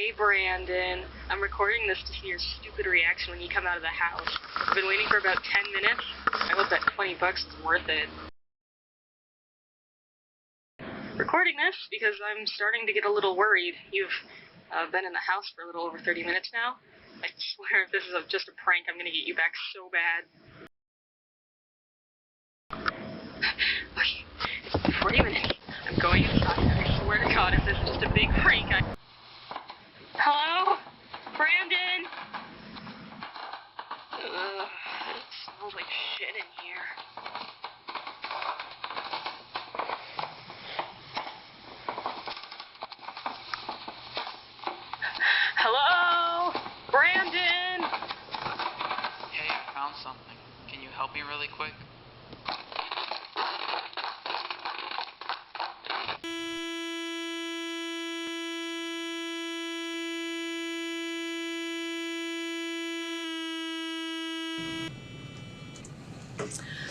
Hey Brandon, I'm recording this to see your stupid reaction when you come out of the house. I've been waiting for about 10 minutes. I hope that $20 is worth it. Recording this because I'm starting to get a little worried. You've been in the house for a little over 30 minutes now. I swear if this is just a prank, I'm gonna get you back so bad. Okay, it's been 40 minutes. I'm going inside. I swear to God, if this is just a big prank, Hello? Brandon? It smells like shit in here. Hello? Brandon? Hey, I found something. Can you help me really quick?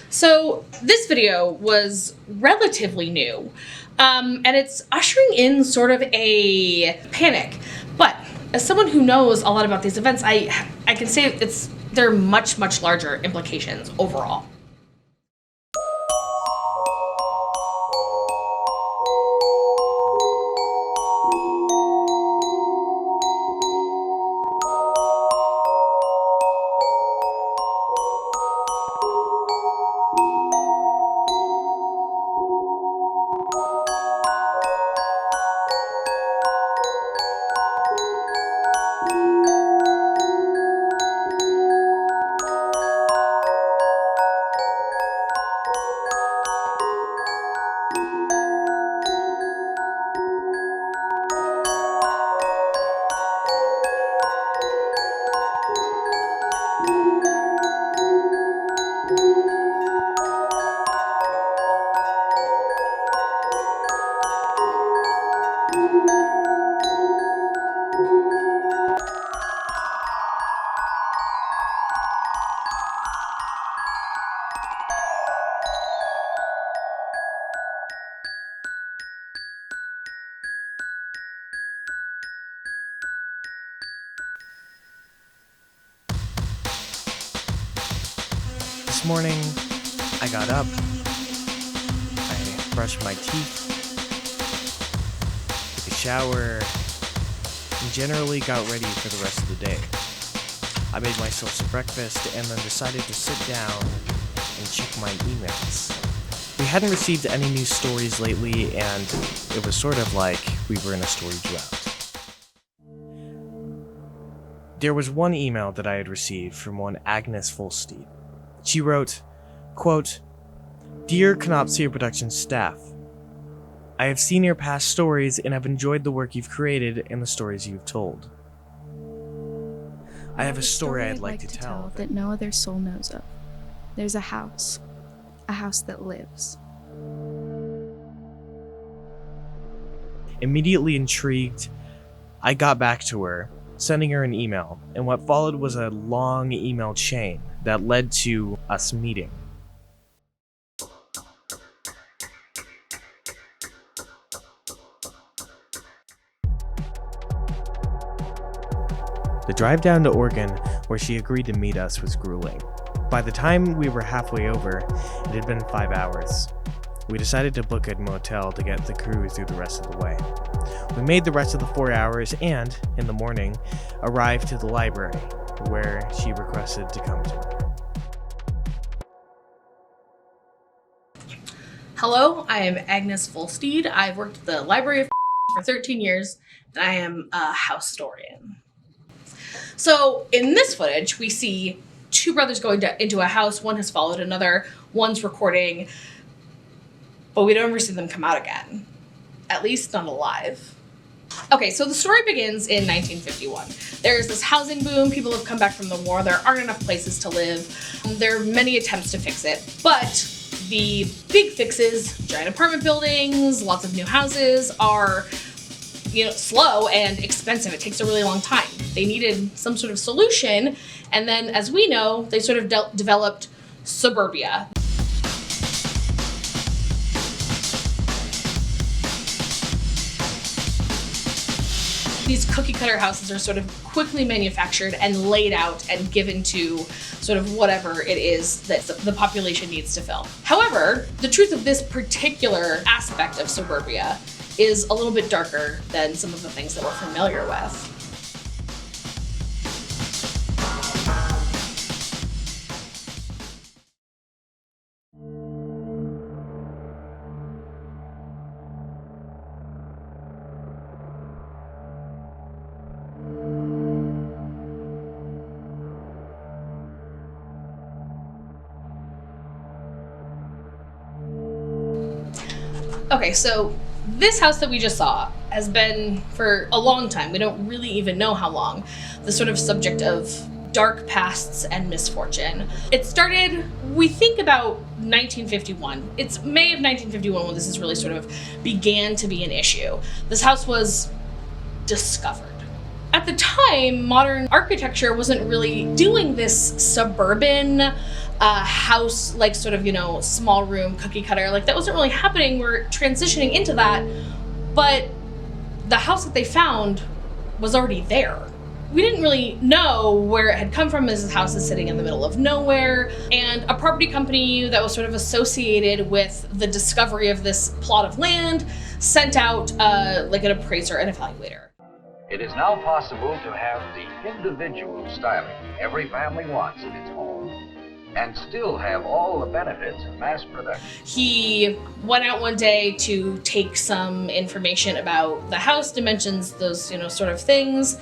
So this video was relatively new, and it's ushering in sort of a panic. But as someone who knows a lot about these events, I can say there are much larger implications overall. This morning, I got up, I brushed my teeth, took a shower, and generally got ready for the rest of the day. I made myself some breakfast and then decided to sit down and check my emails. We hadn't received any new stories lately, and it was sort of like we were in a story drought. There was one email that I had received from one Agnes Fullsteed. She wrote, quote, "Dear Canopsia Productions staff, I have seen your past stories and have enjoyed the work you've created and the stories you've told. I have a story I'd like to tell that no other soul knows of. There's a house that lives." Immediately intrigued, I got back to her, sending her an email, and what followed was a long email chain that led to us meeting. The drive down to Oregon, where she agreed to meet us, was grueling. By the time we were halfway over, it had been 5 hours. We decided to book a motel to get the crew through the rest of the way. We made the rest of the 4 hours and, in the morning, arrived to the library, where she requested to come to. Hello, I am Agnes Fullsteed. I've worked at the Library of for 13 years, and I am a Housestorian. So in this footage, we see two brothers going into a house. One has followed another. One's recording, but we don't ever see them come out again. At least not alive. Okay, so the story begins in 1951. There's this housing boom. People have come back from the war. There aren't enough places to live. There are many attempts to fix it, but the big fixes, giant apartment buildings, lots of new houses, are slow and expensive. It takes a really long time. They needed some sort of solution, and then, as we know, they sort of developed suburbia. these cookie cutter houses are sort of quickly manufactured and laid out and given to sort of whatever it is that the population needs to fill. However, the truth of this particular aspect of suburbia is a little bit darker than some of the things that we're familiar with. Okay, so this house that we just saw has been for a long time, we don't really even know how long, the sort of subject of dark pasts and misfortune. It started, we think, about 1951. It's May of 1951 when this is really sort of began to be an issue. This house was discovered. At the time, modern architecture wasn't really doing this suburban house, like sort of, you know, small room, cookie cutter, like that wasn't really happening. We're transitioning into that, but the house that they found was already there. We didn't really know where it had come from. This house is sitting in the middle of nowhere, and a property company that was sort of associated with the discovery of this plot of land sent out like an appraiser and evaluator. It is now possible to have the individual styling every family wants in its home and still have all the benefits of mass production. He went out one day to take some information about the house, dimensions, those, you know, sort of things,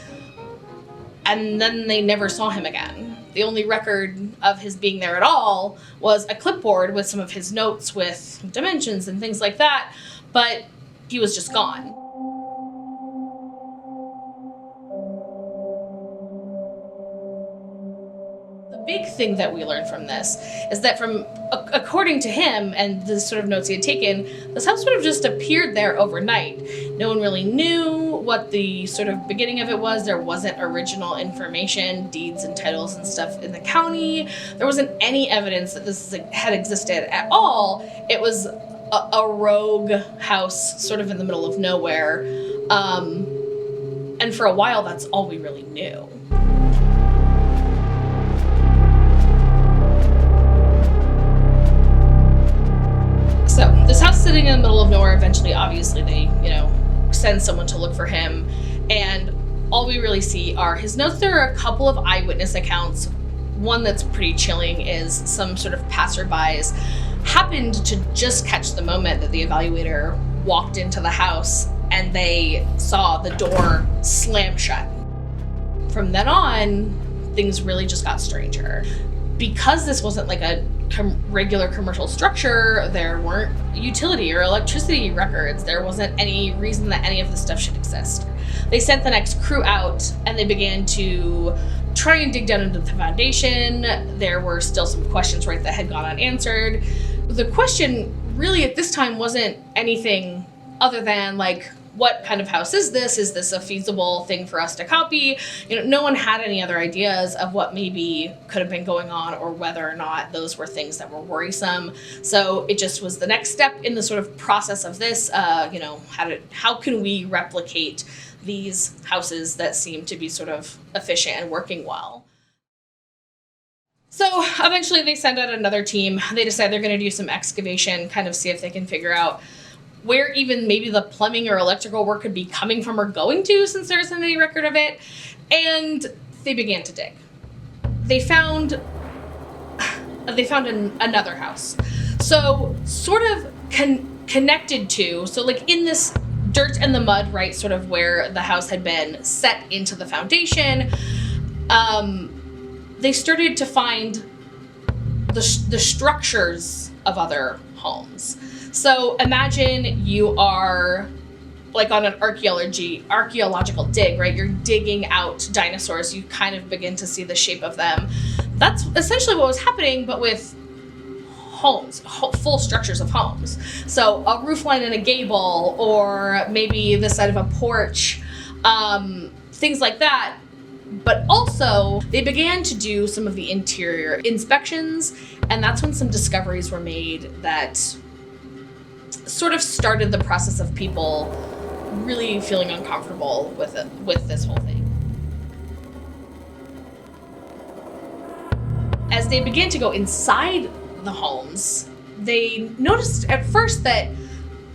and then they never saw him again. The only record of his being there at all was a clipboard with some of his notes with dimensions and things like that, but he was just gone. Big thing that we learned from this is that according to him and the sort of notes he had taken, this house sort of just appeared there overnight. No one really knew what the sort of beginning of it was. There wasn't original information, deeds and titles and stuff in the county. There wasn't any evidence that this had existed at all. It was a rogue house sort of in the middle of nowhere. And for a while, that's all we really knew. So this house sitting in the middle of nowhere, eventually, obviously, they, you know, send someone to look for him. And all we really see are his notes. There are a couple of eyewitness accounts. One that's pretty chilling is some sort of passerbys happened to just catch the moment that the evaluator walked into the house and they saw the door slam shut. From then on, things really just got stranger. Because this wasn't like a regular commercial structure, there weren't utility or electricity records. There wasn't any reason that any of this stuff should exist. They sent the next crew out and they began to try and dig down into the foundation. There were still some questions, right, that had gone unanswered. The question really at this time wasn't anything other than like, what kind of house is this? Is this a feasible thing for us to copy? You know, no one had any other ideas of what maybe could have been going on or whether or not those were things that were worrisome. So it just was the next step in the sort of process of this, you know, how can we replicate these houses that seem to be sort of efficient and working well? So eventually they send out another team. They decide they're going to do some excavation, kind of see if they can figure out where even maybe the plumbing or electrical work could be coming from or going to, since there isn't any record of it. And they began to dig. They found another house. So sort of connected to, so like in this dirt and the mud, right, sort of where the house had been set into the foundation, they started to find the structures of other homes. So imagine you are like on an archaeological dig, right? You're digging out dinosaurs. You kind of begin to see the shape of them. That's essentially what was happening, but with homes, full structures of homes. So a roof line and a gable, or maybe the side of a porch, things like that. But also, they began to do some of the interior inspections, and that's when some discoveries were made that sort of started the process of people really feeling uncomfortable with this whole thing. As they begin to go inside the homes, they noticed at first that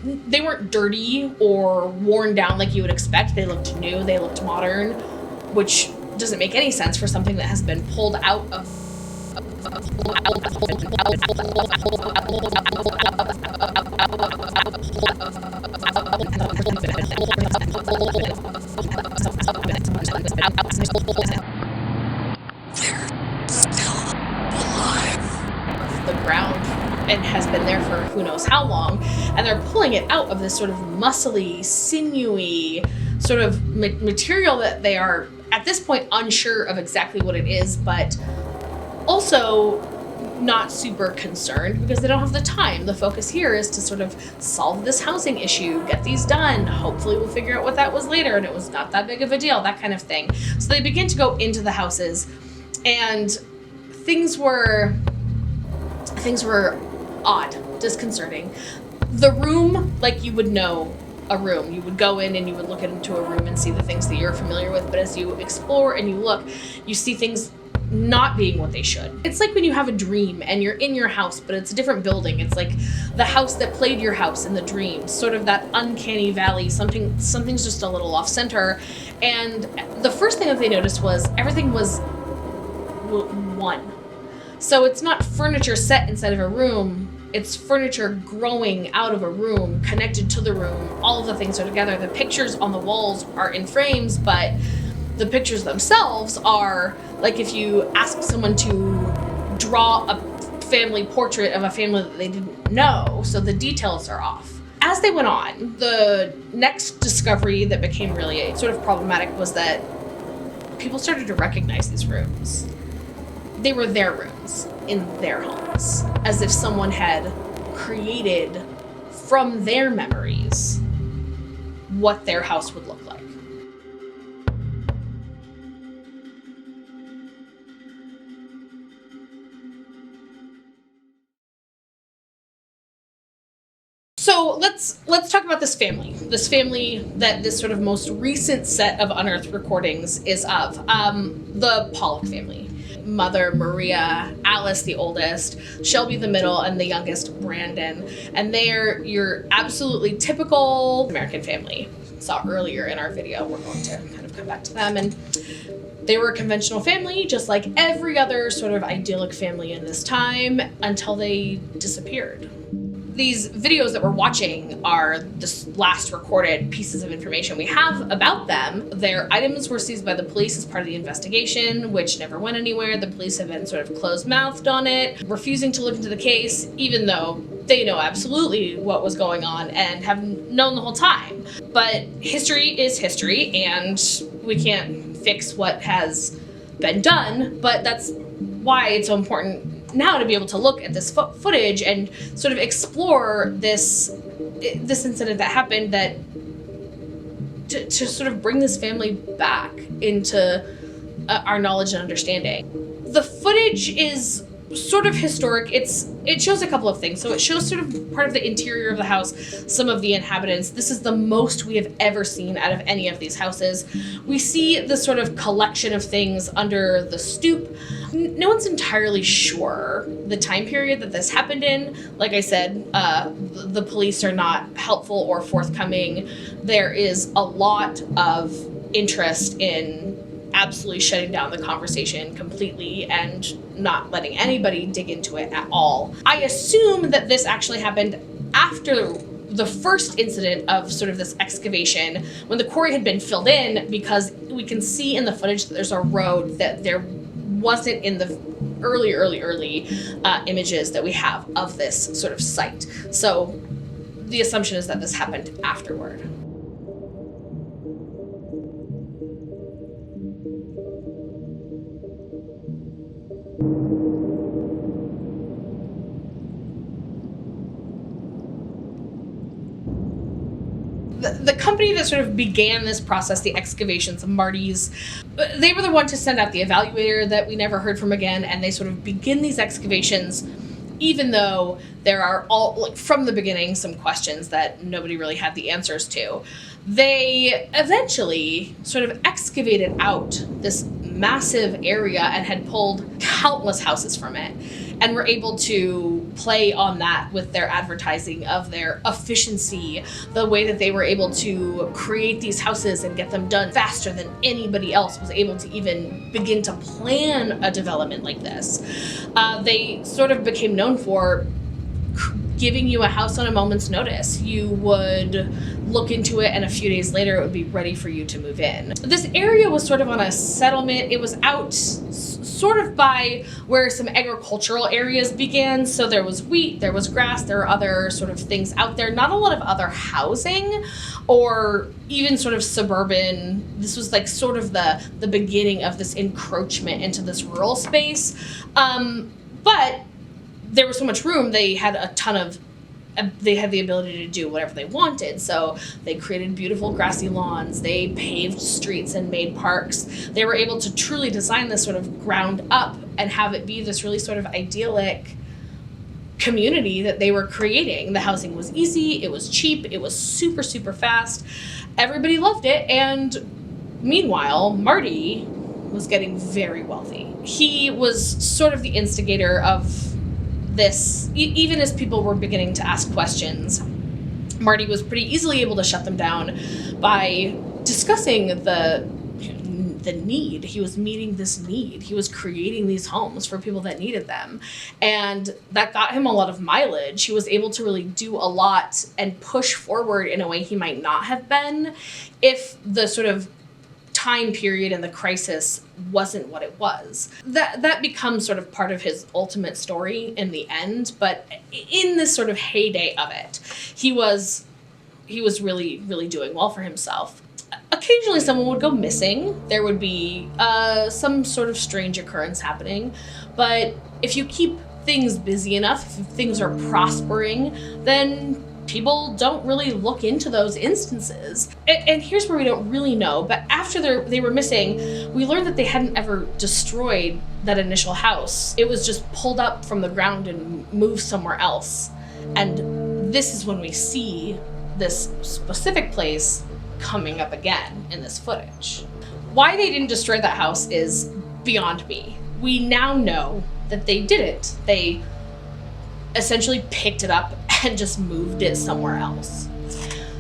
they weren't dirty or worn down like you would expect. They looked new, they looked modern, which doesn't make any sense for something that has been pulled out of the ground and has been there for who knows how long, and they're pulling it out of this sort of muscly, sinewy sort of material that they are at this point unsure of exactly what it is, but also not super concerned because they don't have the time. The focus here is to sort of solve this housing issue, get these done. Hopefully we'll figure out what that was later and it was not that big of a deal, that kind of thing. So they begin to go into the houses, and things were odd, disconcerting. The room, like you would know a room, you would go in and you would look into a room and see the things that you're familiar with, but as you explore and you look, you see things not being what they should. It's like when you have a dream and you're in your house, but it's a different building. It's like the house that played your house in the dream, sort of that uncanny valley. Something's just a little off center. And the first thing that they noticed was everything was one. So it's not furniture set inside of a room, it's furniture growing out of a room, connected to the room. All of the things are together. The pictures on the walls are in frames, but the pictures themselves are like if you ask someone to draw a family portrait of a family that they didn't know, so the details are off. As they went on, the next discovery that became really sort of problematic was that people started to recognize these rooms. They were their rooms in their homes, as if someone had created from their memories what their house would look like. So let's talk about this family. This family that this sort of most recent set of unearthed recordings is of. The Pollock family. Mother Maria, Alice the oldest, Shelby the middle, and the youngest Brandon. And they're your absolutely typical American family. Saw earlier in our video. We're going to kind of come back to them. And they were a conventional family, just like every other sort of idyllic family in this time, until they disappeared. These videos that we're watching are the last recorded pieces of information we have about them. Their items were seized by the police as part of the investigation, which never went anywhere. The police have been sort of closed-mouthed on it, refusing to look into the case, even though they know absolutely what was going on and have known the whole time. But history is history, and we can't fix what has been done, but that's why it's so important now to be able to look at this footage and sort of explore this incident that happened, that to sort of bring this family back into our knowledge and understanding. The footage is sort of historic. It shows a couple of things. So it shows sort of part of the interior of the house, some of the inhabitants. This is the most we have ever seen out of any of these houses. We see the sort of collection of things under the stoop. No one's entirely sure the time period that this happened in. Like I said, the police are not helpful or forthcoming. There is a lot of interest in absolutely shutting down the conversation completely and not letting anybody dig into it at all. I assume that this actually happened after the first incident of sort of this excavation, when the quarry had been filled in, because we can see in the footage that there's a road that there wasn't in the early images that we have of this sort of site. So the assumption is that this happened afterward. The company that sort of began this process, the excavations, Marty's, they were the one to send out the evaluator that we never heard from again, and they sort of begin these excavations, even though there are all, like, from the beginning, some questions that nobody really had the answers to. They eventually sort of excavated out this massive area and had pulled countless houses from it, and were able to play on that with their advertising of their efficiency, the way that they were able to create these houses and get them done faster than anybody else was able to even begin to plan a development like this. They sort of became known for giving you a house on a moment's notice. You would look into it, and a few days later it would be ready for you to move in. This area was sort of on a settlement. It was out sort of by where some agricultural areas began. So there was wheat, there was grass, there were other sort of things out there. Not a lot of other housing or even sort of suburban. This was like sort of the beginning of this encroachment into this rural space. But there was so much room, they had they had the ability to do whatever they wanted. So they created beautiful grassy lawns, they paved streets and made parks. They were able to truly design this sort of ground up and have it be this really sort of idyllic community that they were creating. The housing was easy, it was cheap, it was super, super fast. Everybody loved it, and meanwhile, Marty was getting very wealthy. He was sort of the instigator of this, even as people were beginning to ask questions. Marty was pretty easily able to shut them down by discussing the need. He was meeting this need. He was creating these homes for people that needed them. And that got him a lot of mileage. He was able to really do a lot and push forward in a way he might not have been if the sort of time period and the crisis wasn't what it was. That becomes sort of part of his ultimate story in the end, but in this sort of heyday of it, he was really, really doing well for himself. Occasionally someone would go missing. There would be some sort of strange occurrence happening, but if you keep things busy enough, if things are prospering, then people don't really look into those instances. And here's where we don't really know, but after they were missing, we learned that they hadn't ever destroyed that initial house. It was just pulled up from the ground and moved somewhere else. And this is when we see this specific place coming up again in this footage. Why they didn't destroy that house is beyond me. We now know that they did it. They essentially picked it up and just moved it somewhere else.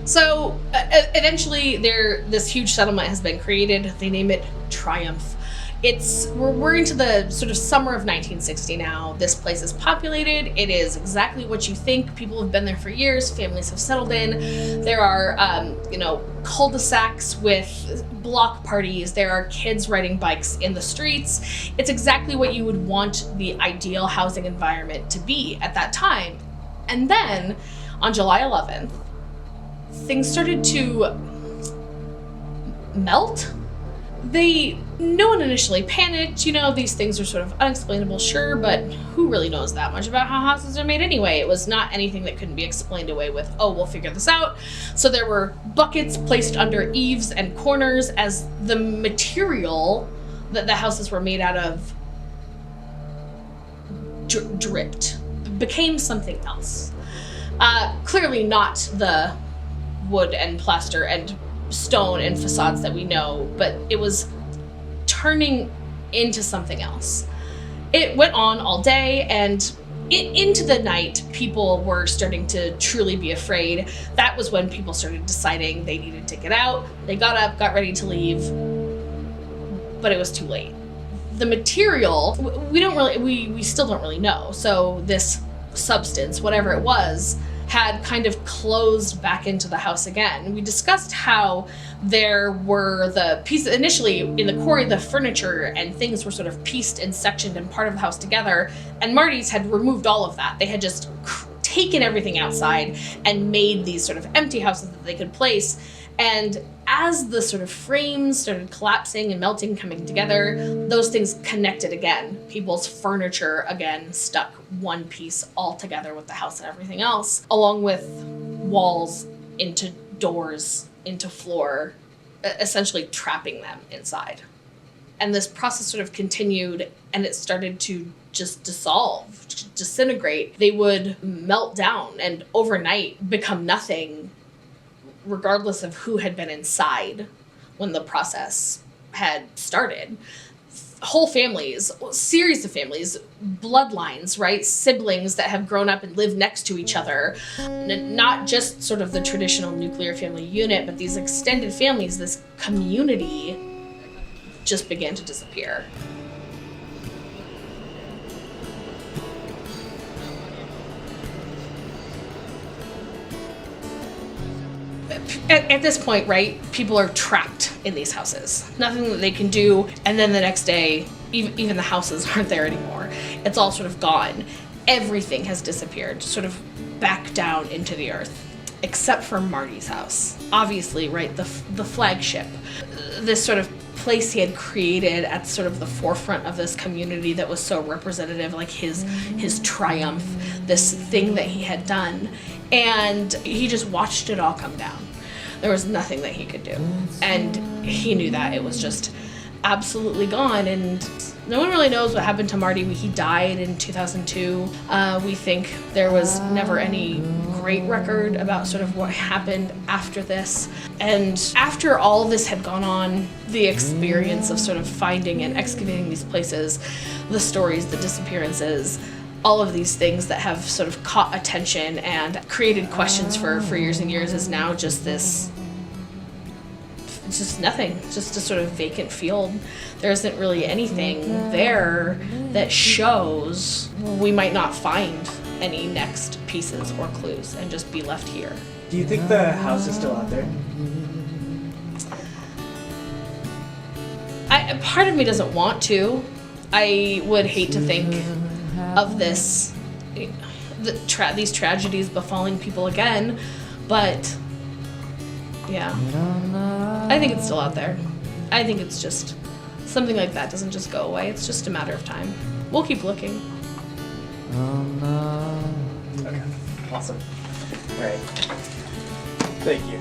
So eventually this huge settlement has been created. They name it Triumph. We're into the sort of summer of 1960 now. This place is populated. It is exactly what you think. People have been there for years. Families have settled in. There are, cul-de-sacs with block parties. There are kids riding bikes in the streets. It's exactly what you would want the ideal housing environment to be at that time. And then, on July 11th, things started to melt. No one initially panicked. These things are sort of unexplainable, sure, but who really knows that much about how houses are made anyway? It was not anything that couldn't be explained away with, oh, we'll figure this out. So there were buckets placed under eaves and corners as the material that the houses were made out of dripped, became something else. Clearly not the wood and plaster and stone and facades that we know, but it was turning into something else. It went on all day, and into the night, people were starting to truly be afraid. That was when people started deciding they needed to get out. They got up, got ready to leave, but it was too late. The material, we still don't really know. So this substance, whatever it was, had kind of closed back into the house again. We discussed how there were the pieces, initially in the quarry, the furniture and things were sort of pieced and sectioned and part of the house together, and Marty's had removed all of that. They had just taken everything outside and made these sort of empty houses that they could place. And as the sort of frames started collapsing and melting, coming together, those things connected again. People's furniture again stuck one piece all together with the house and everything else, along with walls into doors, into floor, essentially trapping them inside. And this process sort of continued, and it started to just dissolve, disintegrate. They would melt down and overnight become nothing, regardless of who had been inside when the process had started. Whole families, series of families, bloodlines, right? Siblings that have grown up and lived next to each other. Not just sort of the traditional nuclear family unit, but these extended families, this community just began to disappear. At this point, right, people are trapped in these houses. Nothing that they can do, and then the next day, even the houses aren't there anymore. It's all sort of gone. Everything has disappeared, sort of back down into the earth, except for Marty's house. Obviously, right, the flagship, this sort of place he had created at sort of the forefront of this community that was so representative, like his triumph, this thing that he had done. And he just watched it all come down. There was nothing that he could do. And he knew that it was just absolutely gone. And no one really knows what happened to Marty. He died in 2002. We think there was never any great record about sort of what happened after this. And after all this had gone on, the experience of sort of finding and excavating these places, the stories, the disappearances, all of these things that have sort of caught attention and created questions for years and years is now just this, it's just nothing. It's just a sort of vacant field. There isn't really anything there that shows. We might not find any next pieces or clues and just be left here. Do you think the house is still out there? Part of me doesn't want to. I would hate to think of this, these tragedies befalling people again, but yeah, I think it's still out there. I think it's just something like that doesn't just go away. It's just a matter of time. We'll keep looking. Okay, awesome. All right, thank you.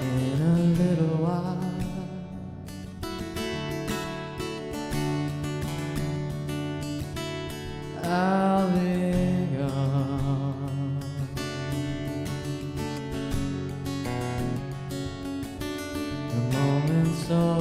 In a little while, I'll be gone. The moment's all